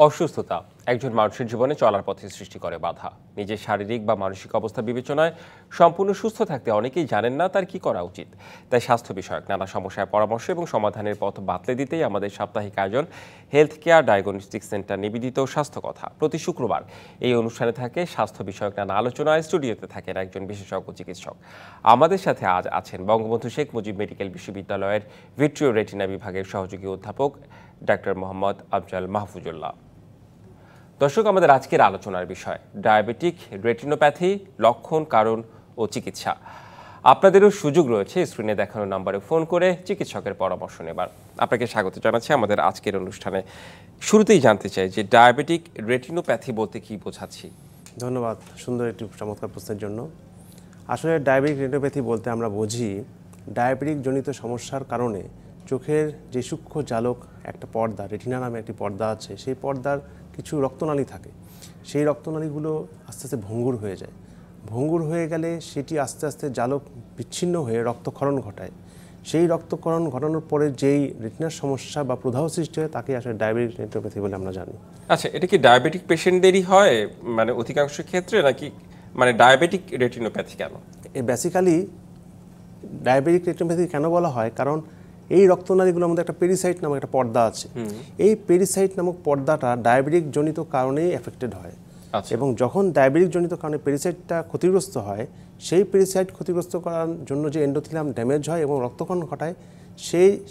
অসুস্থতা একজন মানুষের জীবনে চলার পথে সৃষ্টি করে বাধা। নিজের শারীরিক বা মানসিক অবস্থা বিবেচনায় সম্পূর্ণ সুস্থ থাকতে অনেকেই জানেন না তার কি করা উচিত। তাই স্বাস্থ্য বিষয়ক নানা সমস্যার পরামর্শ এবং সমাধানের পথ বাতলে দিতেই আমাদের সাপ্তাহিক আয়োজন হেলথ কেয়ার ডায়াগনস্টিক সেন্টার নিবেদিত স্বাস্থ্য কথা। প্রতি শুক্রবার এই অনুষ্ঠানে থাকে স্বাস্থ্য বিষয়ক নানা আলোচনায়। স্টুডিওতে থাকেন একজন বিশেষজ্ঞ চিকিৎসক। আমাদের সাথে আজ আছেন বঙ্গবন্ধু শেখ মুজিব মেডিকেল বিশ্ববিদ্যালয়ের ভিট্রিও রেটিনা বিভাগের সহযোগী অধ্যাপক ডাক্তার মোহাম্মদ আফজাল মাহফুজুল্লাহ। দর্শক, আমাদের আজকের আলোচনার বিষয় ডায়াবেটিক রেটিনোপ্যাথি, লক্ষণ, কারণ ও চিকিৎসা। আপনাদেরও সুযোগ রয়েছে স্ক্রিনে দেখানো নম্বরে ফোন করে চিকিৎসকের পরামর্শ নেবার। আপনাকে স্বাগত জানাচ্ছি আমাদের আজকের অনুষ্ঠানে। শুরুতেই জানতে চাই যে ডায়াবেটিক রেটিনোপ্যাথি বলতে কি বোঝাচ্ছি? ধন্যবাদ সুন্দর একটি চমৎকার প্রশ্নের জন্য। আসলে ডায়াবেটিক রেটিনোপ্যাথি বলতে আমরা বুঝি ডায়াবেটিক জনিত সমস্যার কারণে চোখের যে সূক্ষ্ম জালক একটা পর্দা, রেটিনা নামে একটি পর্দা আছে, সেই পর্দার কিছু রক্তনালী থাকে। সেই রক্তনালীগুলো আস্তে আস্তে ভঙ্গুর হয়ে যায়। ভঙ্গুর হয়ে গেলে সেটি আস্তে আস্তে জালক বিচ্ছিন্ন হয়ে রক্তক্ষরণ ঘটায়। সেই রক্তক্ষরণ ঘটানোর পরে যেই রেটিনার সমস্যা বা প্রদাহ সৃষ্টি হয় তাকে আসলে ডায়াবেটিক রেটিনোপ্যাথি বলে আমরা জানি। আচ্ছা, এটা কি ডায়াবেটিক পেশেন্টদেরই হয় মানে অধিকাংশ ক্ষেত্রে, নাকি মানে ডায়াবেটিক রেটিনোপ্যাথি কেন? বেসিক্যালি ডায়াবেটিক রেটিনোপ্যাথি কেন বলা হয়, কারণ এই রক্তনালীগুলোর মধ্যে একটা পেরিসাইট নামক একটা পর্দা আছে। এই পেরিসাইট নামক পর্দাটা ডায়াবেটিক জনিত কারণেই এফেক্টেড হয়। এবং যখন ডায়াবেটিক জনিত কারণে পেরিসাইটটা ক্ষতিগ্রস্ত হয়, সেই পেরিসাইট ক্ষতিগ্রস্ত করার জন্য যে এন্ডোথেলিয়াম ড্যামেজ হয় এবং রক্তক্ষরণ ঘটায়,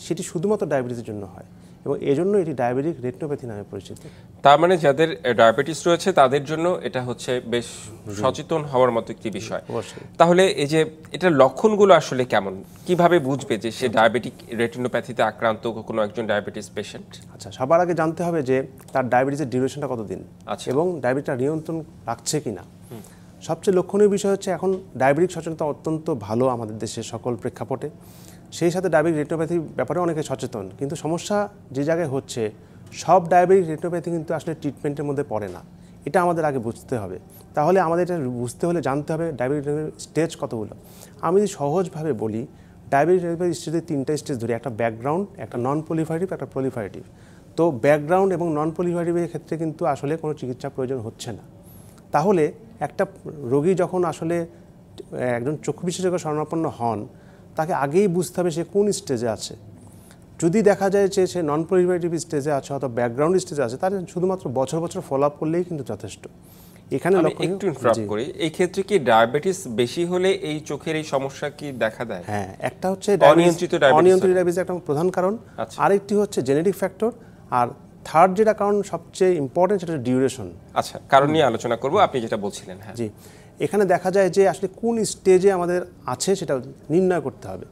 সেটি শুধুমাত্র ডায়াবেটিসের জন্য হয় এবং এজন্য এটি ডায়াবেটিক রেটিনোপ্যাথি নামে পরিচিত। তার মানে যাদের ডায়াবেটিস রয়েছে তাদের জন্য এটা হচ্ছে বেশ সচেতন হওয়ার মতো একটি বিষয়। তাহলে এই যে এটার লক্ষণগুলো আসলে কেমন, কিভাবে বুঝবে যে সে ডায়াবেটিক রেটিনোপ্যাথিতে আক্রান্ত কোনো একজন ডায়াবেটিস পেশেন্ট? আচ্ছা, সবার আগে জানতে হবে যে তার ডায়াবেটিসের ডিউরেশনটা কতদিন এবং ডায়াবেটিসটা নিয়ন্ত্রণ রাখছে কিনা। সবচেয়ে লক্ষণীয় বিষয় হচ্ছে এখন ডায়াবেটিক সচেতনতা অত্যন্ত ভালো আমাদের দেশের সকল প্রেক্ষাপটে। সেই সাথে ডায়াবেটিক রেটিনোপ্যাথির ব্যাপারে অনেকে সচেতন, কিন্তু সমস্যা যে জায়গায় হচ্ছে সব ডায়াবেটিক রেটিনোপ্যাথি কিন্তু আসলে ট্রিটমেন্টের মধ্যে পড়ে না। এটা আমাদের আগে বুঝতে হবে। তাহলে আমাদের এটা বুঝতে হলে জানতে হবে ডায়াবেটিক স্টেজ কতগুলো। আমি যদি সহজভাবে বলি, ডায়াবেটিক রেটিনোপ্যাথি স্টেজে তিনটা স্টেজ ধরি, একটা ব্যাকগ্রাউন্ড, একটা নন প্রলিফারেটিভ, একটা প্রলিফারেটিভ। তো ব্যাকগ্রাউন্ড এবং নন প্রলিফারেটিভের ক্ষেত্রে কিন্তু আসলে কোনো চিকিৎসা প্রয়োজন হচ্ছে না। তাহলে একটা রোগী যখন আসলে একজন চক্ষু বিশেষজ্ঞ শরণাপন্ন হন, তাকে আগেই বুঝতে হবে সে কোন স্টেজে আছে। যদি দেখা যায় যে সে নন প্রলিফারেটিভ স্টেজে আছে অথবা ব্যাকগ্রাউন্ড স্টেজে আছে, তাহলে শুধুমাত্র বছর বছর ফলো আপ করলেই কিন্তু যথেষ্ট। এখানে একটু ইন্টারাপ্ট করি, এই ক্ষেত্রে কি ডায়াবেটিস বেশি হলে এই চোখের এই সমস্যা কি দেখা দেয়? হ্যাঁ, একটা হচ্ছে অনিয়ন্ত্রিত ডায়াবেটিস একটা প্রধান কারণ, আরেকটি হচ্ছে জেনেটিক ফ্যাক্টর, আর থার্ড যেটা কারণ সবচেয়ে ইম্পর্টেন্ট সেটা হচ্ছে ডিউরেশন। আচ্ছা, কারণ নিয়ে আলোচনা করব, আপনি যেটা বলছিলেন। হ্যাঁ জি, এখানে দেখা যায় যে আসলে কোন স্টেজে আমাদের আছে সেটা নির্ণয় করতে হবে।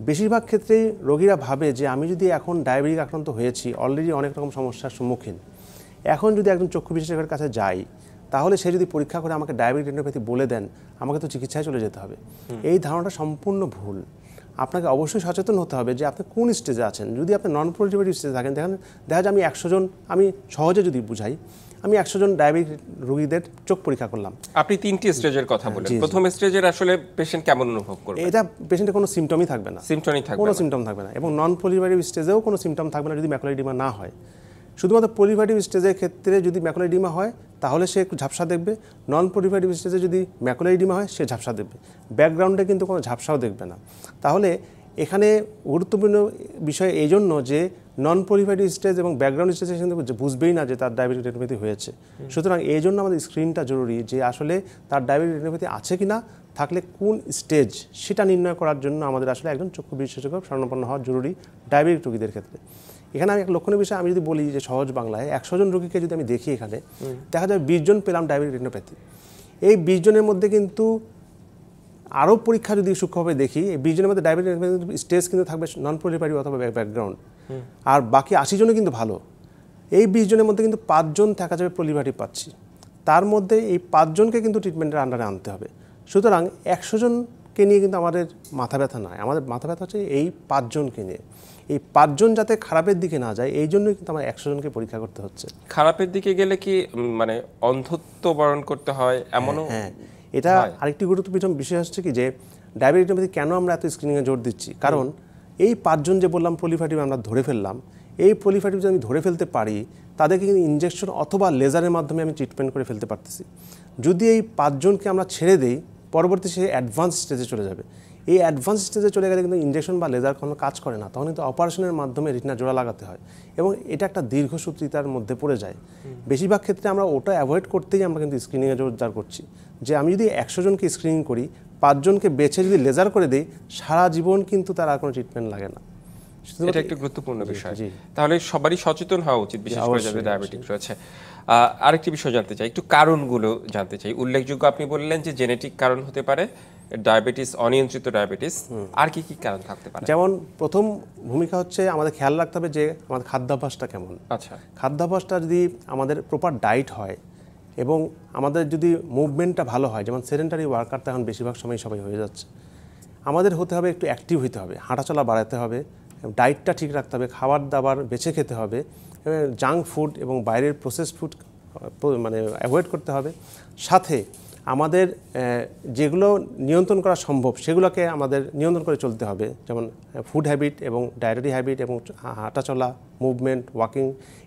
বেশিরভাগ ক্ষেত্রেই রোগীরা ভাবে যে আমি যদি এখন ডায়াবেটিক আক্রান্ত হয়েছি, অলরেডি অনেক রকম সমস্যার সম্মুখীন, এখন যদি একজন চক্ষু বিশেষজ্ঞের কাছে যাই, তাহলে সে যদি পরীক্ষা করে আমাকে ডায়াবেটিক রেটিনোপ্যাথি বলে দেন, আমাকে তো চিকিৎসায় চলে যেতে হবে। এই ধারণাটা সম্পূর্ণ ভুল। আপনাকে অবশ্যই সচেতন হতে হবে যে আপনি কোন স্টেজে আছেন। যদি আপনি নন প্রলিফারেটিভ স্টেজে থাকেন, দেখা যায় আমি 100 জন, আমি সহজে যদি বুঝাই, আমি 100 জন ডায়াবেটিক রোগীদের চোখ পরীক্ষা করলাম। আপনি 3টি স্টেজের কথা বলেন। প্রথম স্টেজের আসলে পেশেন্ট কেমন অনুভব করবে? এটা পেশেন্টের কোনো সিমটমই থাকবে না, কোনো সিমটম থাকবে না। এবং নন প্রলিফারেটিভ স্টেজেও কোনো সিমটম থাকবে না যদি ম্যাকুলার এডিমা না হয়। শুধুমাত্র প্রলিফারেটিভ স্টেজের ক্ষেত্রে যদি ম্যাকুলার এডিমা হয় তাহলে সে একটু ঝাপসা দেখবে। নন প্রলিফারেটিভ স্টেজে যদি ম্যাকুলার এডিমা হয় সে ঝাপসা দেখবে, ব্যাকগ্রাউন্ডে কিন্তু কোনো ঝাপসাও দেখবে না। তাহলে এখানে গুরুত্বপূর্ণ বিষয় এই জন্য যে নন প্রলিফারেটিভ স্টেজ এবং ব্যাকগ্রাউন্ড স্টেজে কিন্তু বুঝবেই না যে তার ডায়াবেটিক রেটিনোপ্যাথি হয়েছে। সুতরাং এই জন্য আমাদের স্ক্রিনটা জরুরি যে আসলে তার ডায়াবেটিক রেটিনোপ্যাথি আছে কিনা, থাকলে কোন স্টেজ সেটা নির্ণয় করার জন্য আমাদের আসলে একজন চক্ষু বিশেষজ্ঞ শরণাপন্ন হওয়া জরুরি ডায়াবেটিক রোগীদের ক্ষেত্রে। এখানে আমি এক লক্ষণীয় বিষয় আমি যদি বলি যে সহজ বাংলায় 100 জন রোগীকে যদি আমি দেখি, এখানে দেখা যায় 20 জন পেলাম ডায়াবেটিক রেটিনোপ্যাথি। এই 20 জনের মধ্যে কিন্তু আরও পরীক্ষা যদি সূক্ষ্মভাবে দেখি, এই 20 জনের মধ্যে ডায়াবেটিক স্টেজ কিন্তু থাকবে নন প্রলিফারেটিভ অথবা ব্যাকগ্রাউন্ড, আর বাকি 80 জনই কিন্তু ভালো। এই 20 জনের মধ্যে কিন্তু 5 জন দেখা যাবে প্রলিফারেটিভ পাচ্ছি। তার মধ্যে এই 5 জনকে কিন্তু ট্রিটমেন্টের আন্ডারে আনতে হবে। সুতরাং 100 জনকে নিয়ে কিন্তু আমাদের মাথা ব্যথা নয়, আমাদের মাথা ব্যথা হচ্ছে এই 5 জনকে নিয়ে। এই 5 জন যাতে খারাপের দিকে না যায়, এই জন্যই কিন্তু আমার 100 জনকে পরীক্ষা করতে হচ্ছে। খারাপের দিকে গেলে কি মানে অন্ধত্ব বরণ করতে হয় এমনও? হ্যাঁ, এটা আরেকটি গুরুত্বপূর্ণ বিষয় হচ্ছে কি যে ডায়াবেটিক রেটিনোপ্যাথি কেন আমরা এত স্ক্রিনিংয়ে জোর দিচ্ছি, কারণ এই 5 জন যে বললাম প্রলিফারেটিভ আমরা ধরে ফেললাম, এই প্রলিফারেটিভ যদি আমি ধরে ফেলতে পারি, তাদেরকে কিন্তু ইনজেকশন অথবা লেজারের মাধ্যমে আমি ট্রিটমেন্ট করে ফেলতে পারতেছি। যদি এই 5 জনকে আমরা ছেড়ে দেই, পরবর্তী সে অ্যাডভান্স স্টেজে চলে যাবে। এই অ্যাডভান্স স্টেজে চলে গেলে কিন্তু ইনজেকশন বা লেজার কোনো কাজ করে না, তখন কিন্তু অপারেশনের মাধ্যমে রেটিনা জোড়া লাগাতে হয় এবং এটা একটা দীর্ঘসূত্রিতার মধ্যে পড়ে যায়। বেশিরভাগ ক্ষেত্রে আমরা ওটা অ্যাভয়েড করতেই আমরা কিন্তু স্ক্রিনিংয়ে জোরদার করছি, যে আমি যদি 100 জনকে স্ক্রিনিং করি, 5 জনকে বেছে যদি লেজার করে দিই, সারা জীবন কিন্তু তার আর কোনো ট্রিটমেন্ট লাগে না। এটা একটা গুরুত্বপূর্ণ বিষয়। তাহলে সবারই সচেতন হওয়া উচিত, বিশেষ করে যাদের ডায়াবেটিক রয়েছে। আরেকটি বিষয় জানতে চাই, একটু কারণগুলো জানতে চাই। উল্লেখযোগ্য আপনি বললেন যে জেনেটিক কারণ হতে পারে, ডায়াবেটিস, অনিয়ন্ত্রিত ডায়াবেটিস, আর কি কি কারণ থাকতে পারে? যেমন প্রথম ভূমিকা হচ্ছে আমাদের খেয়াল রাখতে হবে যে আমাদের খাদ্যাভ্যাসটা কেমন। আচ্ছা, খাদ্যাভ্যাসটা যদি আমাদের প্রপার ডায়েট হয় এবং আমাদের যদি মুভমেন্টটা ভালো হয়, যেমন সেডেন্টারি ওয়ার্কার তো এখন বেশিরভাগ সময় সবাই হয়ে যাচ্ছে, আমাদের হতে হবে একটু অ্যাক্টিভ হতে হবে, হাঁটাচলা বাড়াতে হবে, ডায়েটটা ঠিক রাখতে হবে, খাবার দাবার বেছে খেতে হবে, জাঙ্ক ফুড এবং বাইরের প্রসেস ফুড মানে অ্যাভয়েড করতে হবে। সাথে আমাদের যেগুলো নিয়ন্ত্রণ করা সম্ভব সেগুলোকে আমাদের নিয়ন্ত্রণ করে চলতে হবে, যেমন ফুড হ্যাবিট এবং ডায়েটারি হ্যাবিট এবং হাঁটাচলা, মুভমেন্ট, ওয়াকিং,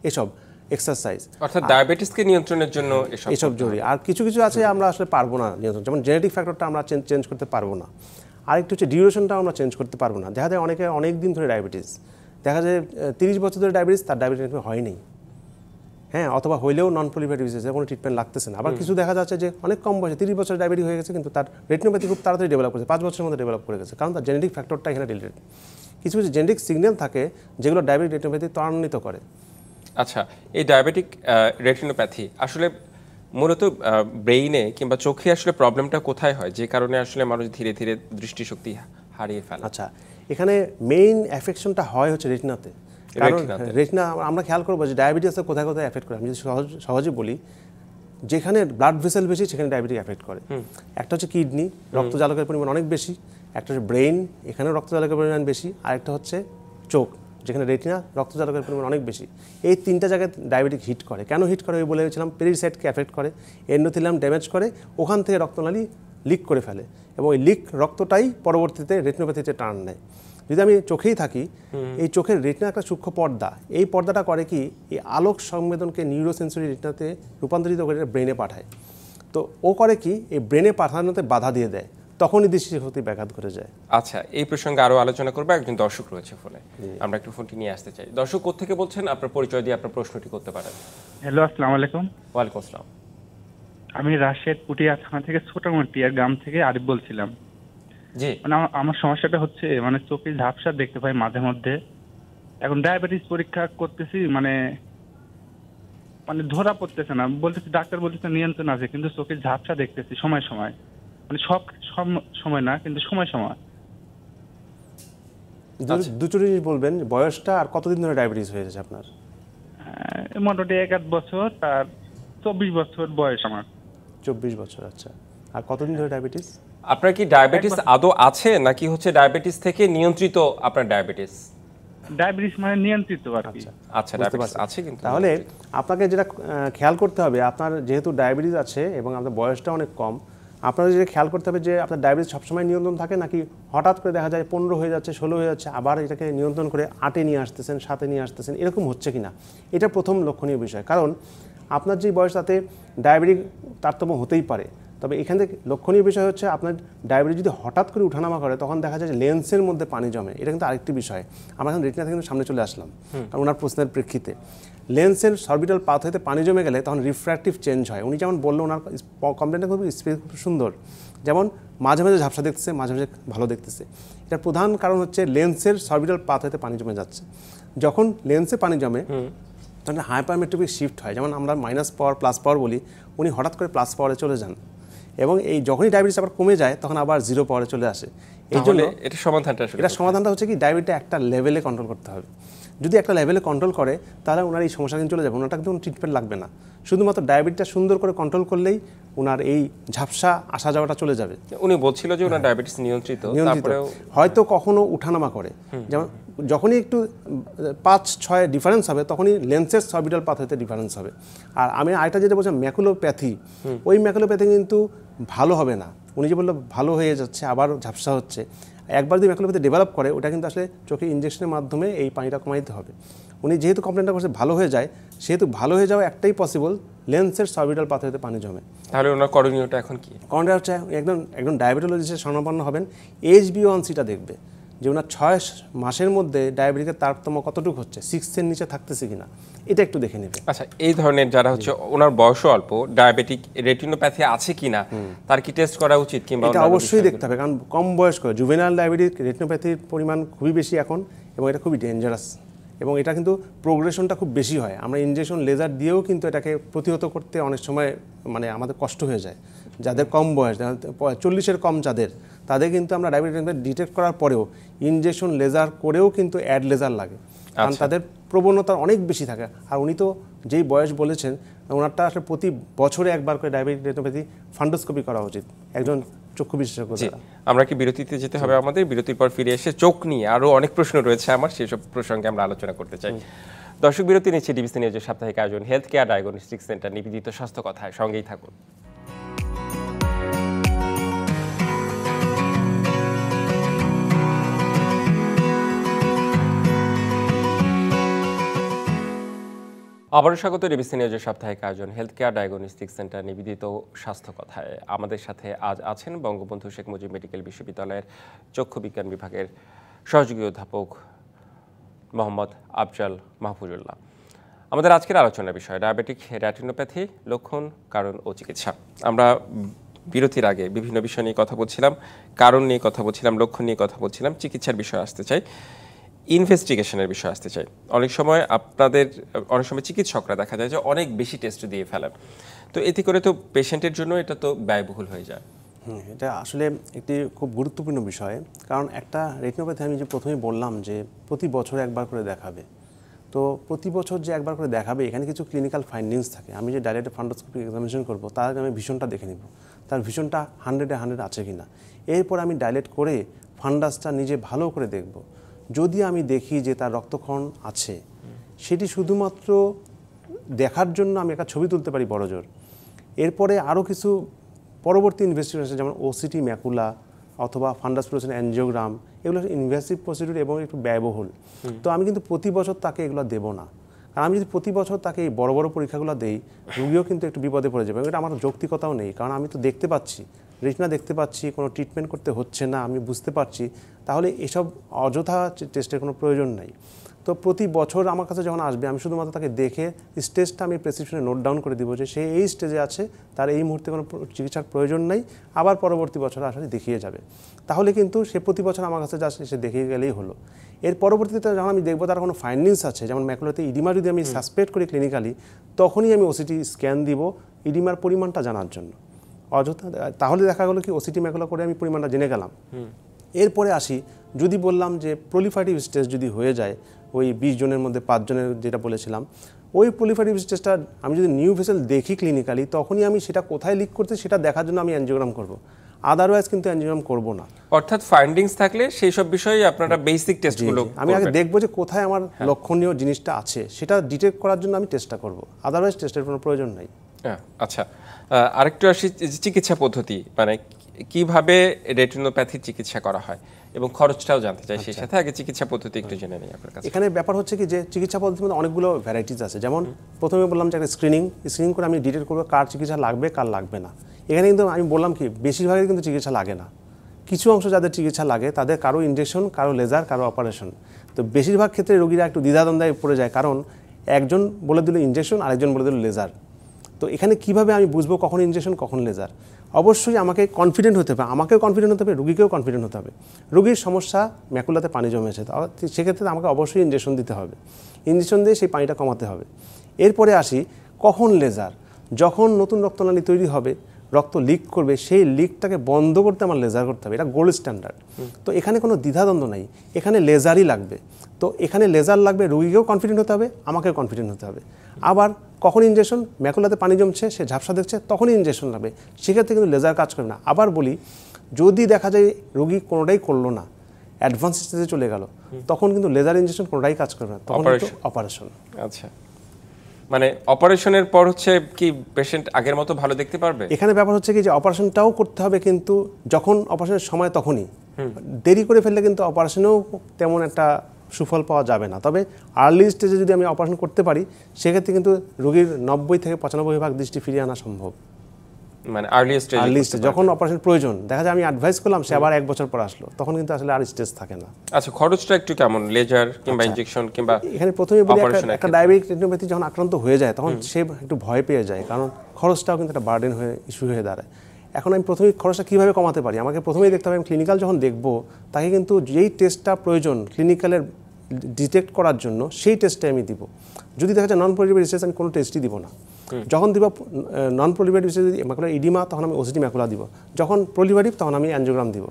এসব এক্সারসাইজ। অর্থাৎ ডায়াবেটিসকে নিয়ন্ত্রণের জন্য এসব জরুরি। আর কিছু কিছু আছে আমরা আসলে পারবো না নিয়ন্ত্রণ, যেমন জেনেটিক ফ্যাক্টরটা আমরা চেঞ্জ করতে পারবো না। আরেকটু হচ্ছে ডিউরেশনটা আমরা চেঞ্জ করতে পারবো না। দেখা যায় অনেকে অনেক দিন ধরে ডায়াবেটিস, দেখা যায় 30 বছর ধরে ডায়াবেটিস, তার ডায়াবেটিস হয়নি, হ্যাঁ, অথবা হইলেও নন প্রলিফারেটিভ ডিজিজে কোনো ট্রিটমেন্ট লাগতেছে না। আবার কিছু দেখা যাচ্ছে যে অনেক কম বয়সে 30 বছর ডায়াবেটিস হয়ে গেছে, কিন্তু তার রেটিনোপ্যাথি খুব তাড়াতাড়ি ডেভেলপ করেছে, 5 বছরের মধ্যে ডেভেলপ করে গেছে, কারণ তার জেনেটিক ফ্যাক্টরটা এখানে রিলেটেড। কিছু কিছু জেনেটিক সিগন্যাল থাকে যেগুলো ডায়াবেটিক রেটিনোপ্যাথি ত্বরান্বিত করে। আচ্ছা, এই ডায়াবেটিক রেটিনোপ্যাথি আসলে মূলত ব্রেইনে কিংবা চোখে আসলে প্রবলেমটা কোথায় হয়, যে কারণে আসলে মানুষ ধীরে ধীরে দৃষ্টিশক্তি হারিয়ে ফেলে? আচ্ছা, এখানে মেইন এফেকশনটা হয় হচ্ছে রেটিনাতে। কারণ রেটিনা আমরা খেয়াল করবো যে ডায়াবেটিসে কোথায় কোথায় এফেক্ট করে। আমি যদি সহজে বলি, যেখানে ব্লাড ভেসেল বেশি সেখানে ডায়াবেটিস এফেক্ট করে। একটা হচ্ছে কিডনি, রক্তজালকের পরিমাণ অনেক বেশি। একটা হচ্ছে ব্রেইন, এখানেও রক্তজালকের পরিমাণ বেশি। আর একটা হচ্ছে চোখ, যেখানে রেটিনা, রক্তজালকের পরিমাণ অনেক বেশি। এই 3টা জায়গায় ডায়াবেটিক হিট করে। কেন হিট করে ওই বলেছিলাম, পেরিসাইটকে এফেক্ট করে, এন্ডোথেলিয়াম ড্যামেজ করে, ওখান থেকে রক্তনালী লিক করে ফেলে এবং ওই লিক রক্তটাই পরবর্তীতে রেটিনোপ্যাথিতে টার্ন নেয়। যদি আমি চোখেই থাকি, এই চোখের রেটিনা একটা সূক্ষ্ম পর্দা, এই পর্দাটা করে কি, এই আলোক সংবেদনকে নিউরোসেন্সরি রেটিনাতে রূপান্তরিত করে ব্রেনে পাঠায়। তো ও করে কি, এই ব্রেনে পাঠানোতে বাধা দিয়ে দেয়, তখনই দৃষ্টিশক্তি ব্যাঘাত ঘটে যায়। আচ্ছা, এই প্রসঙ্গে আরো আলোচনা করবো। একজন দর্শক রয়েছে ফোনে, আমরা একটু ফোনটি নিয়ে আসতে চাই। দর্শক কোত্থেকে বলছেন, আপনার পরিচয় দিয়ে আপনার প্রশ্নটি করতে পারেন। হ্যালো, আসসালামু আলাইকুম। ওয়ালাইকুম আসসালাম। আমি রাজশাহীর পুটিয়া থানা থেকে ছোটমটিয়া গ্রাম থেকে আরিফ বলছিলাম। জি, মানে আমার সমস্যাটা হচ্ছে, মানে চোখে ঝাপসা দেখতে পাই মাঝে মধ্যে। এখন ডায়াবেটিস পরীক্ষা করতেছি, মানে ধরা পড়তেছে না, বলতেছি ডাক্তার বলতেছে নিয়ন্ত্রণ আছে, কিন্তু চোখে ঝাপসা দেখতেছি সময় সময়, মানে সব সময় না, কিন্তু সময় সময়। দুটো জিনিস বলবেন, বয়সটা আর কতদিন ধরে ডায়াবেটিস হয়েছে আপনার? মোটামুটি 1-1 বছর, আর 24 বছর বয়স আমার। 24 বছর, আচ্ছা। আর কতদিন ধরে ডায়াবেটিস? আপনার কি ডায়াবেটিস আদৌ আছে, নাকি হচ্ছে ডায়াবেটিস থেকে নিয়ন্ত্রিত আপনার ডায়াবেটিস? ডায়াবেটিস মানে নিয়ন্ত্রিত আর কি। আচ্ছা, ডায়াবেটিস আছে, কিন্তু তাহলে আপনাকে যেটা খেয়াল করতে হবে, আপনার যেহেতু ডায়াবেটিস আছে এবং আপনার বয়সটা অনেক কম, আপনাদের যেটা খেয়াল করতে হবে যে আপনার ডায়াবেটিস সবসময় নিয়ন্ত্রণ থাকে, নাকি হঠাৎ করে দেখা যায় 15 হয়ে যাচ্ছে, 16 হয়ে যাচ্ছে, আবার এটাকে নিয়ন্ত্রণ করে 8-এ নিয়ে আসতেছেন, 7-এ নিয়ে আসতেছেন, এরকম হচ্ছে কিনা, এটা প্রথম লক্ষণীয় বিষয়। কারণ আপনার যে বয়স, তাতে ডায়াবেটিক তারতম্য হতেই পারে। তবে এখান থেকে লক্ষণীয় বিষয় হচ্ছে, আপনার ডায়াবেটিস যদি হঠাৎ করে উঠানামা করে, তখন দেখা যায় যে লেন্সের মধ্যে পানি জমে। এটা কিন্তু আরেকটি বিষয়। আমরা এখন রেটিনা থেকে সামনে চলে আসলাম, কারণ ওনার প্রশ্নের প্রেক্ষিতে লেন্সের সরবিটাল পাথ হতে পানি জমে গেলে তখন রিফ্র্যাক্টিভ চেঞ্জ হয়। উনি যেমন বললো, ওনার কমপ্লেনটা খুব সুন্দর, যেমন মাঝে মাঝে ঝাপসা দেখতেছে, মাঝে মাঝে ভালো দেখতেছে। এটার প্রধান কারণ হচ্ছে লেন্সের সরবিটাল পাথ হতে পানি জমে যাচ্ছে। যখন লেন্সে পানি জমে, তখন হাইপারমেট্রোপিক শিফট হয়। যেমন আমরা মাইনাস পাওয়ার প্লাস পাওয়ার বলি, উনি হঠাৎ করে প্লাস পাওয়ারে চলে যান, এবং এই যখনই ডায়াবেটিস আবার কমে যায়, তখন আবার 0 পাওয়ারে চলে আসে। এই জন্য এটা সমাধানটা হচ্ছে কি, ডায়াবেটিসটা একটা লেভেলে কন্ট্রোল করতে হবে। যদি একটা লেভেলে কন্ট্রোল করে, তাহলে ওনার এই সমস্যা কিন্তু চলে যাবে, ওনারটা কিন্তু ট্রিটমেন্ট লাগবে না। শুধুমাত্র ডায়াবেটিসটা সুন্দর করে কন্ট্রোল করলেই ওনার এই ঝাপসা আসা যাওয়াটা চলে যাবে। উনি বলছিল যে ওনার ডায়াবেটিস নিয়ন্ত্রিত, হয়তো কখনো উঠানামা করে, যেমন যখনই একটু 5-6 ডিফারেন্স হবে, তখনই লেন্সের সরবিটাল পাথ হতে ডিফারেন্স হবে। আর আমি আরেকটা যেটা বলছিলাম, ম্যাকুলোপ্যাথি, ওই ম্যাকুলোপ্যাথি কিন্তু ভালো হবে না। উনি যে বললো ভালো হয়ে যাচ্ছে, আবার ঝাপসা হচ্ছে, একবার যদি ম্যাকুলোপ্যাথি ডেভেলপ করে, ওটা কিন্তু আসলে চোখে ইঞ্জেকশনের মাধ্যমে এই পানিটা কমাইতে হবে। উনি যেহেতু কমপ্লেনটা করছে ভালো হয়ে যায়, সেহেতু ভালো হয়ে যাওয়া একটাই পসিবল, লেন্সের সার্ভিটাল পাথওয়েতে পানি জমে। তাহলে ওনার করণীয়টা এখন কি? করণীয় হচ্ছে একদম ডায়াবেটোলজিস্টের শরণাপন্ন হবেন, HbA1cটা দেখবে যে ওনার 6 মাসের মধ্যে ডায়াবেটিকের তারতম্য কতটুকু হচ্ছে, 6 এর নিচে থাকতেছে কিনা, এটা একটু দেখে নেবে। আচ্ছা, এই ধরনের যারা হচ্ছে ওনার বয়সও অল্প, ডায়াবেটিক রেটিনোপ্যাথি আছে কিনা তার কি টেস্ট করা উচিত? কিংবা এটা অবশ্যই দেখতে হবে, কারণ কম বয়স্ক জুভেনাইল ডায়াবেটিক রেটিনোপ্যাথির পরিমাণ খুবই বেশি এখন, এবং এটা খুবই ডেঞ্জারাস, এবং এটা কিন্তু প্রোগ্রেশনটা খুব বেশি হয়। আমরা ইনজেকশন লেজার দিয়েও কিন্তু এটাকে প্রতিহত করতে অনেক সময় মানে আমাদের কষ্ট হয়ে যায়। যাদের কম বয়স, 40-এর কম তাদের কিন্তু আমরা ডায়াবেটিস ডিটেক্ট করার পরেও ইনজেকশন লেজার করেও কিন্তু অ্যাড লেজার লাগে, কারণ তাদের প্রবণতা অনেক বেশি থাকে। আর উনি তো যেই বয়স বলেছেন, ওনারটা আসলে প্রতি বছরে একবার করে ডায়াবেটিক রেটিনোপ্যাথি ফান্ডোস্কোপি করা উচিত একজন চক্ষু বিশেষজ্ঞ দ্বারা। আমরা কি বিরতিতে যেতে হবে? আমাদের বিরতির পর ফিরে এসে চোখ নিয়ে আরো অনেক প্রশ্ন রয়েছে আমার, সেসব প্রসঙ্গে আমরা আলোচনা করতে চাই। দর্শক, বিরতি নিচ্ছে ডিবিসি নিউজের সাপ্তাহিক আয়োজন হেলথ কেয়ার ডায়াগনস্টিক সেন্টার নিবেদিত স্বাস্থ্য কথায়, সঙ্গেই থাকুন। আবারও স্বাগত ডিবিসি নিউজের সাপ্তাহিক আয়োজন হেলথ কেয়ার ডায়াগনস্টিক সেন্টার নিবেদিত স্বাস্থ্য কথায়। আমাদের সাথে আজ আছেন বঙ্গবন্ধু শেখ মুজিব মেডিকেল বিশ্ববিদ্যালয়ের চক্ষু বিজ্ঞান বিভাগের সহযোগী অধ্যাপক মোহাম্মদ আফজাল মাহফুজুল্লাহ। আমাদের আজকের আলোচনার বিষয় ডায়াবেটিক রেটিনোপ্যাথি, লক্ষণ, কারণ ও চিকিৎসা। আমরা বিরতির আগে বিভিন্ন বিষয় নিয়ে কথা বলছিলাম, কারণ নিয়ে কথা বলছিলাম, লক্ষণ নিয়ে কথা বলছিলাম, চিকিৎসার বিষয় আসতে চাই, ইনভেস্টিগেশনের বিষয় আসতে চাই। অনেক সময় চিকিৎসকরা দেখা যায় যে অনেক বেশি টেস্ট দিয়ে ফেলেন, তো এতে করে তো পেশেন্টের জন্য এটা তো ব্যয়বহুল হয়ে যায়। এটা আসলে একটি খুব গুরুত্বপূর্ণ বিষয়, কারণ একটা রেটিনোপ্যাথি আমি যে প্রথমেই বললাম যে প্রতি বছর একবার করে দেখাবে, তো প্রতি বছর যে একবার করে দেখাবে এখানে কিছু ক্লিনিক্যাল ফাইন্ডিংস থাকে। আমি যে ডাইরেক্ট ফান্ডোস্কোপিক এক্সামিনেশন করবো তার আগে আমি ভিশনটা দেখে নিব, তার ভিশনটা 100-এ 100 আছে কিনা। এরপর আমি ডাইলেট করে ফান্ডাসটা নিজে ভালো করে দেখব। যদি আমি দেখি যে তার রক্তক্ষরণ আছে, সেটি শুধুমাত্র দেখার জন্য আমি একটা ছবি তুলতে পারি বড় জোর। এরপরে আরও কিছু পরবর্তী ইনভেস্টিগেশন, যেমন ওসিটি ম্যাকুলা অথবা ফান্ডাস ফ্লোরেসেন্ট অ্যানজিওগ্রাম, এগুলো ইনভেসিভ প্রসিডিউর এবং একটু ব্যয়বহুল। তো আমি কিন্তু প্রতি বছর তাকে এগুলো দেবো না, কারণ আমি যদি প্রতি বছর তাকে এই বড় বড় পরীক্ষাগুলো দেই, রুগীও কিন্তু একটু বিপদে পড়ে যাবে। এটা আমার যৌক্তিকতাও নেই, কারণ আমি তো দেখতে পাচ্ছি, রেটিনা দেখতে পাচ্ছি, কোনো ট্রিটমেন্ট করতে হচ্ছে না, আমি বুঝতে পারছি, তাহলে এসব অযথা টেস্টের কোনো প্রয়োজন নাই। তো প্রতি বছর আমার কাছে যখন আসবে, আমি শুধুমাত্র তাকে দেখে স্টেজটা আমি প্রেসক্রিপশনে নোট ডাউন করে দিব যে সে এই স্টেজে আছে, তার এই মুহূর্তে কোনো চিকিৎসার প্রয়োজন নাই, আবার পরবর্তী বছর আসলে দেখিয়ে যাবে। তাহলে কিন্তু সে প্রতি বছর আমার কাছে যা সে দেখিয়ে গেলেই হলো। এর পরবর্তীতে যখন আমি দেখবো তার কোনো ফাইন্ডিংস আছে, যেমন ম্যাকুলাতে ইডিমা যদি আমি সাসপেক্ট করি ক্লিনিক্যালি, তখনই আমি ওসিটি স্ক্যান দিব ইডিমার পরিমাণটা জানার জন্য। অযথা তাহলে দেখা গেলো কি ওসিটি ম্যাকুলা করে আমি পরিমাণটা জেনে গেলাম। এরপরে আসি, যদি বললাম যে প্রলিফারেটিভ স্টেজ যদি হয়ে যায়, ওই 20 জনের মধ্যে 5 জনের যেটা বলেছিলাম, ওই প্রলিফারেটিভ স্টেজটা আমি যদি নিউ ভেসেল দেখি ক্লিনিক্যালি, তখনই আমি সেটা কোথায় লিক করতে সেটা দেখার জন্য আমি অ্যানজিওগ্রাম করব, আদারওয়াইজ কিন্তু অ্যানজিওগ্রাম করব না। অর্থাৎ ফাইন্ডিংস থাকলে সেই সব বিষয়ে আপনারা বেসিক টেস্টগুলো আমি আগে দেখব যে কোথায় আমার লক্ষণীয় জিনিসটা আছে, সেটা ডিটেক্ট করার জন্য আমি টেস্টটা করব, আদারওয়াইজ টেস্টের কোনো প্রয়োজন নাই। আচ্ছা, আরেকটু আসি চিকিৎসা পদ্ধতি, মানে কিভাবে রেটিনোপ্যাথির চিকিৎসা করা হয় এবং খরচটাও জানতে চাই। সেই সাথে আগে চিকিৎসা পদ্ধতি একটু জেনে নিই আপনার কাছে। এখানে ব্যাপার হচ্ছে কি যে চিকিৎসা পদ্ধতির মধ্যে অনেকগুলো ভ্যারাইটিস আছে। যেমন প্রথমে বললাম যে একটা স্ক্রিনিং করে আমি ডিটেক্ট করবো কার চিকিৎসা লাগবে কার লাগবে না। এখানে কিন্তু আমি বললাম কি বেশিরভাগই কিন্তু চিকিৎসা লাগে না, কিছু অংশ যাদের চিকিৎসা লাগে তাদের কারো ইনজেকশন, কারো লেজার, কারো অপারেশন। তো বেশিরভাগ ক্ষেত্রে রোগীরা একটু দ্বিধাদ্বন্দ্বে পড়ে যায়, কারণ একজন বলে দিল ইনজেকশন, আরেকজন বলে দিল লেজার। তো এখানে কিভাবে আমি বুঝবো কখন ইনজেকশন কখন লেজার? অবশ্যই আমাকে কনফিডেন্ট হতে হবে, আমাকেও কনফিডেন্ট হতে হবে, রুগীকেও কনফিডেন্ট হতে হবে। রুগীর সমস্যা ম্যাকুলাতে পানি জমেছে, সেক্ষেত্রে আমাকে অবশ্যই ইনজেকশন দিতে হবে, ইনজেকশন দিয়ে সেই পানিটা কমাতে হবে। এরপরে আসি কখন লেজার, যখন নতুন রক্তনালী তৈরি হবে, রক্ত লিক করবে, সেই লিকটাকে বন্ধ করতে আমার লেজার করতে হবে, এটা গোল্ড স্ট্যান্ডার্ড। তো এখানে কোনো দ্বিধাদ্বন্দ্ব নাই, এখানে লেজারই লাগবে। তো এখানে লেজার লাগবে, রুগীকেও কনফিডেন্ট হতে হবে, আমাকেও কনফিডেন্ট হতে হবে। আবার কখন ইনজেকশন, ম্যাকুলাতে পানি জমছে, সে ঝাপসা দেখছে, তখনই ইনজেকশন লাগবে, সেক্ষেত্রে কিন্তু লেজার কাজ করবে না। আবার বলি, যদি দেখা যায় রুগী কোনোটাই করলো না, অ্যাডভান্স স্টেজে চলে গেল, তখন কিন্তু লেজার ইনজেকশন কোনোটাই কাজ করবে না, তখন অপারেশন। আচ্ছা, মানে অপারেশনের পর হচ্ছে কি পেশেন্ট আগের মতো ভালো দেখতে পারবে? এখানে ব্যাপার হচ্ছে কি যে অপারেশনটাও করতে হবে, কিন্তু যখন অপারেশনের সময় তখনই, দেরি করে ফেললে কিন্তু অপারেশনেও তেমন একটা সুফল পাওয়া যাবে না। তবে আর্লি স্টেজে যদি আমি অপারেশন করতে পারি সেক্ষেত্রে কিন্তু রোগীর 90 থেকে 95% দৃষ্টি ফিরিয়ে আনা সম্ভব। মানে আর্লি স্টেজ যখন অপারেশন প্রয়োজন, দেখা যায় আমি অ্যাডভাইস করলাম, সে আবার 1 বছর পর আসলো, তখন কিন্তু আসলে আর স্টেজ থাকে না। আচ্ছা, খরচটা একটু কেমন, লেজার কিংবা ইনজেকশন কিংবা এখানে প্রথমে বলি একটা ডায়াবেটিক রেটিনোপ্যাথি যখন আক্রান্ত হয়ে যায় তখন সে একটু ভয় পেয়ে যায়, কারণ খরচটাও কিন্তু একটা বার্ডেন হয়ে ইস্যু হয়ে দাঁড়ায়। এখন আমি প্রথমেই খরচটা কীভাবে কমাতে পারি, আমাকে প্রথমেই দেখতে হবে আমি ক্লিনিক্যাল যখন দেখব তাকে কিন্তু যেই টেস্টটা প্রয়োজন ক্লিনিক্যালের ডিটেক্ট করার জন্য সেই টেস্টটাই আমি দিব। যদি দেখা যায় নন প্রলিফেরেটিভ স্টেজ, আমি কোনো টেস্টই দিব না। যখন দিব নন প্রলিফেরেটিভ স্টেজ ম্যাকুলার ইডিমা, তখন আমি ওসিটি ম্যাকুলা দিব। যখন প্রলিফেরেটিভ তখন আমি অ্যাঞ্জিওগ্রাম দিব।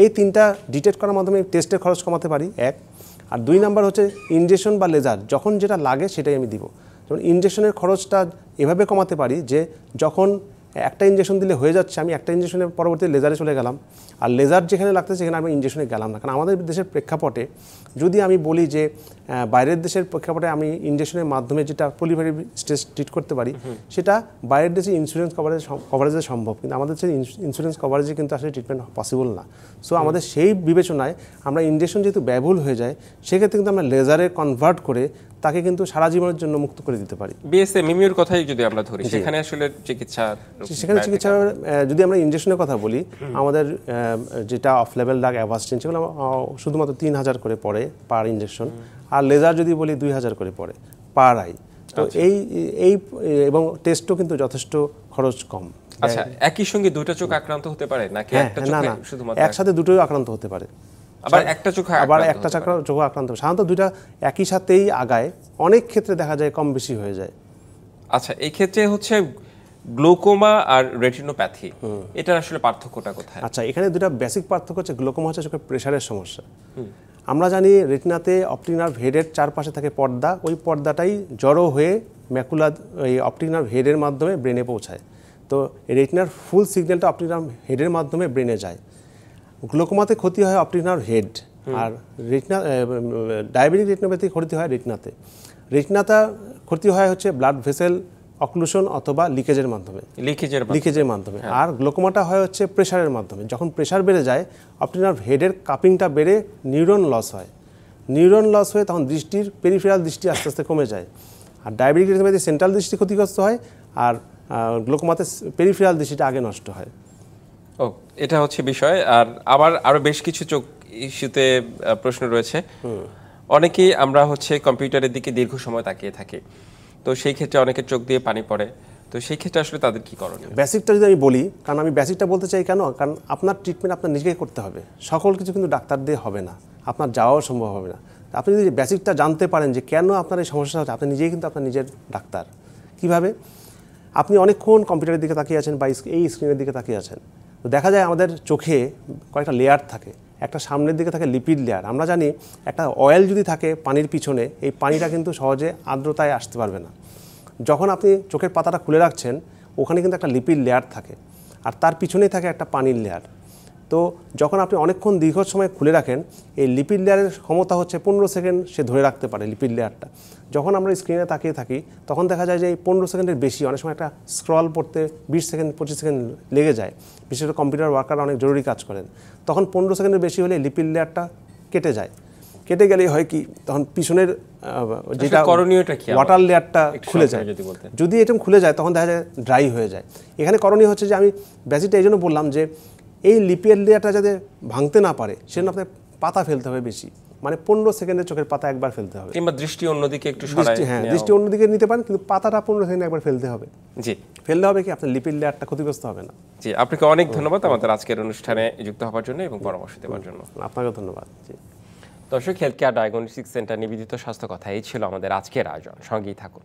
এই 3টা ডিটেক্ট করার মাধ্যমে টেস্টের খরচ কমাতে পারি, 1। আর 2 নাম্বার হচ্ছে ইনজেকশন বা লেজার, যখন যেটা লাগে সেটাই আমি দিব। যেমন ইনজেকশনের খরচটা এভাবে কমাতে পারি যে যখন একটা ইনজেকশন দিলে হয়ে যাচ্ছে, আমি একটা ইনজেকশনের পরবর্তী লেজারে চলে গেলাম, আর লেজার যেখানে লাগতেছে সেখানে আমি ইনজেকশনে গেলাম না। কারণ আমাদের দেশের প্রেক্ষাপটে যদি আমি বলি যে বাইরের দেশের প্রেক্ষাপটে আমি ইনজেকশনের মাধ্যমে যেটা প্রলিফেরেটিভ স্টেজ ট্রিট করতে পারি, সেটা বাইরের দেশে ইন্স্যুরেন্স কভারেজে সম্ভব, কিন্তু আমাদের দেশের ইন্স্যুরেন্স কভারেজে কিন্তু আসলে ট্রিটমেন্ট পসিবল না। সো আমাদের সেই বিবেচনায় আমরা ইনজেকশন যেহেতু ব্যয়বহুল হয়ে যায়, সেক্ষেত্রে কিন্তু আমরা লেজারে কনভার্ট করে তাকে কিন্তু সারা জীবনের জন্য মুক্ত করে দিতে পারি। বিএসএ মিমিউর কথাই যদি আমরা ধরি, সেখানে আসলে চিকিৎসা যদি আমরা ইনজেকশনের কথা বলি, আমাদের যেটা অফ লেভেল ড্রাগ অ্যাভাস্টিন সেগুলো শুধুমাত্র 3000 করে পড়ে পার ইনজেকশন, আর লেজার যদি বলি 2000 করে পড়ে পার আই। তো এই এবং টেস্টও কিন্তু যথেষ্ট খরচ কম। আচ্ছা, একই সঙ্গে দুটো চোখ আক্রান্ত হতে পারে নাকি একটা চোখে শুধুমাত্র? একসাথে দুটোই আক্রান্ত হতে পারে, আবার একটা চোখ আক্রান্ত। সাধারণত দুইটা একই সাথেই আগায়, অনেক ক্ষেত্রে দেখা যায় কম বেশি হয়ে যায়। আচ্ছা, এই ক্ষেত্রে হচ্ছে গ্লোকোমা আর রেটিনোপ্যাথি, এটার আসলে পার্থক্যটা কোথায়? আচ্ছা, এখানে দুটা বেসিক পার্থক্য হচ্ছে গ্লোকোমা হচ্ছে চোখের প্রেশারের সমস্যা। আমরা জানি রেটিনাতে অপটিক নার্ভ হেডের চারপাশে থাকে পর্দা, ওই পর্দাটাই জড়ো হয়ে ম্যাকুলা এই অপটিক নার্ভ হেডের মাধ্যমে ব্রেনে পৌঁছায়। তো রেটিনার ফুল সিগন্যালটা অপটিক নার্ভ হেডের মাধ্যমে ব্রেনে যায়। গ্লোকোমাতে ক্ষতি হয় অপটিক নার্ভ হেড, আর ডায়াবেটিক রেটিনোপ্যাথি ক্ষতি হয় রেটিনাতে। রেটিনাটা ক্ষতি হয় হচ্ছে ব্লাড ভেসেল অক্লুশন অথবা লিকেজের মাধ্যমে, আর গ্লোকোমাটা হয় হচ্ছে প্রেশারের মাধ্যমে। যখন প্রেশার বেড়ে যায় অপটিক নার্ভ হেডের কাপিংটা বেড়ে নিউরন লস হয়, তখন দৃষ্টির পেরিফেরাল দৃষ্টি আস্তে আস্তে কমে যায়। আর ডায়াবেটিক রেটিনোপ্যাথি সেন্ট্রাল দৃষ্টি ক্ষতিগ্রস্ত হয়, আর গ্লোকোমাতে পেরিফেরাল দৃষ্টিটা আগে নষ্ট হয়। ও, এটা হচ্ছে বিষয়। আর আবার আরো বেশ কিছু চোখ ইস্যুতে প্রশ্ন রয়েছে। অনেকেই আমরা হচ্ছে কম্পিউটারের দিকে দীর্ঘ সময় তাকিয়ে থাকি, তো সেই ক্ষেত্রে অনেকের চোখ দিয়ে পানি পড়ে, তো সেই ক্ষেত্রে আসলে তাদের কি করণীয়? বেসিকটা যদি আমি বলি, কারণ আমি বেসিকটা বলতে চাই কেন, কারণ আপনার ট্রিটমেন্ট আপনার নিজেকে করতে হবে, সকল কিছু কিন্তু ডাক্তার দিয়ে হবে না, আপনার যাওয়াও সম্ভব হবে না। আপনি যদি বেসিকটা জানতে পারেন যে কেন আপনার এই সমস্যা হচ্ছে, আপনি নিজেই কিন্তু আপনার নিজের ডাক্তার। কিভাবে? আপনি অনেকক্ষণ কম্পিউটারের দিকে তাকিয়ে আছেন বা এই স্ক্রিনের দিকে তাকিয়ে আছেন, তো দেখা যায় আমাদের চোখে কয়েকটা লেয়ার থাকে। একটা সামনের দিকে থাকে লিপিড লেয়ার। আমরা জানি একটা অয়েল যদি থাকে পানির পিছনে, এই পানিটা কিন্তু সহজে আর্দ্রতায় আসতে পারবে না। যখন আপনি চোখের পাতাটা খুলে রাখছেন, ওখানে কিন্তু একটা লিপিড লেয়ার থাকে, আর তার পিছনেই থাকে একটা পানির লেয়ার। তো যখন আপনি অনেকক্ষণ দীর্ঘ সময় খুলে রাখেন, এই লিপিড লেয়ারের ক্ষমতা হচ্ছে 15 সেকেন্ড সে ধরে রাখতে পারে লিপিড লেয়ারটা। যখন আমরা স্ক্রিনে তাকিয়ে থাকি তখন দেখা যায় যে এই 15 সেকেন্ডের বেশি, অনেক সময় একটা স্ক্রল পড়তে 20 সেকেন্ড 25 সেকেন্ড লেগে যায়, বিশেষ করে কম্পিউটার ওয়ার্কাররা অনেক জরুরি কাজ করেন। তখন 15 সেকেন্ডের বেশি হলে লিপিড লেয়ারটা কেটে যায়। কেটে গেলেই হয় কি, তখন পিছনের যেটা করণীয়টা কি, ওয়াটার লেয়ারটা খুলে যায়। যদি এরকম খুলে যায় তখন দেখা যায় ড্রাই হয়ে যায়। এখানে করণীয় হচ্ছে যে আমি বেসিকটা এই জন্য বললাম যে এই লিপিড লেয়ারটা যাতে ভাঙতে না পারে সেজন্য আপনার পাতা ফেলতে হবে বেশি, মানে 15 সেকেন্ডে চোখের পাতা একবার ফেলতে হবে, কিংবা দৃষ্টি অন্যদিকে একটু সরায়। হ্যাঁ, দৃষ্টি অন্যদিকে নিতে পারেন, কিন্তু পাতাটা 15 সেকেন্ডে একবার ফেলতে হবে। জি, ফেললে হবে কি আপনার লিপিড লেয়ারটা ক্ষতিগ্রস্ত হবে না। জি, আপনাকে অনেক ধন্যবাদ আমাদের আজকের অনুষ্ঠানে যুক্ত হওয়ার জন্য এবং পরামর্শ দেওয়ার জন্য। আপনাকে ধন্যবাদ। জি, দর্শক, হেলথ কেয়ার ডায়াগনস্টিক সেন্টার নিবেদিত স্বাস্থ্য কথা এই ছিল আমাদের আজকের আয়োজন। সঙ্গেই থাকুন।